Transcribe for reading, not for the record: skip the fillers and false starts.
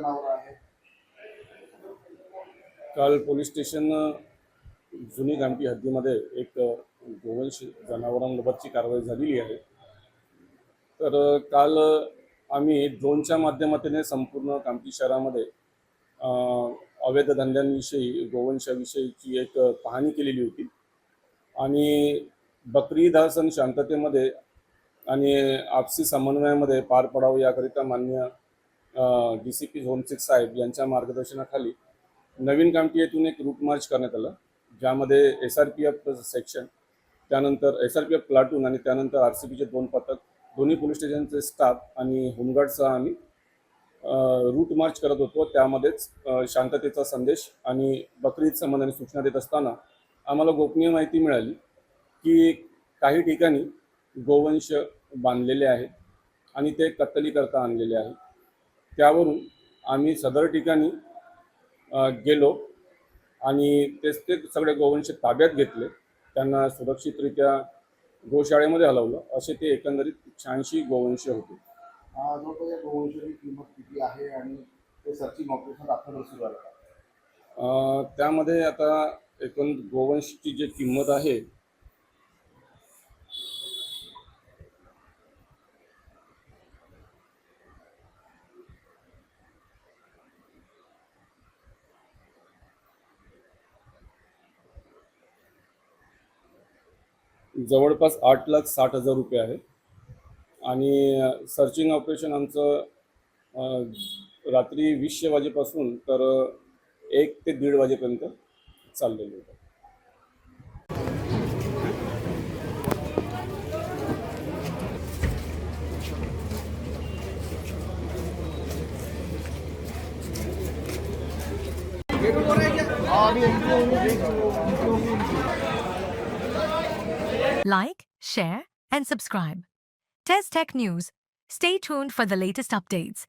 जनावर आहे? काल पोलीस स्टेशन जुनी गामठी हद्दीमध्ये एक गोवंश जनावरांबाबतची कारवाई झालेली आहे. तर काल आम्ही ड्रोनच्या माध्यमातून संपूर्ण कामठी शहरामध्ये अवैध धंद्यांविषयी गोवंशाविषयीची एक पाहणी केलेली होती आणि बकरी ईद हा सण शांततेमध्ये आणि आपसी समन्वयामध्ये पार पडावं याकरिता मान्य DCP झोन 6 साहेब यांच्या मार्गदर्शनाखाली नवीन कामठी येथून एक रूट मार्च करण्यात आलं, ज्यामध्ये SRPF सेक्शन, त्यानंतर SRPF प्लाटून आणि त्यानंतर RCPचे 2 पथक, दोन्ही पोलीस स्टेशनचे स्टाफ आणि होमगार्डसह आम्ही रूट मार्च करत होतो. त्यामध्येच शांततेचा संदेश आणि बकरी ईद संबंधाने सूचना देत असताना आम्हाला गोपनीय माहिती मिळाली की काही ठिकाणी गोवंश बांधलेले आहेत आणि ते कत्तलीकरता आणलेले आहेत. त्यावरून आम्ही सदर ठिकाणी गेलो आणि ते सगळे गोवंश ताब्यात घेतले, त्यांना सुरक्षितरित्या गोशाळेमध्ये हलवलं. असे ते एकंदरीत 86 गोवंश होते. जवळपास या गोवंशाची किंमत किती आहे आणि ते सर्चिंग ऑपरेशन रात्रभर सुरू आहे का? त्यामध्ये आता एकूण गोवंशची जी किंमत आहे जवळपास 8,60,000 रुपये आहे आणि सर्चिंग ऑपरेशन आमचं रात्री 20 वाजेपासून तर 1 ते 1:30 वाजेपर्यंत चाललेलं होतं. Like, share, and subscribe. Test Tech News. Stay tuned for the latest updates.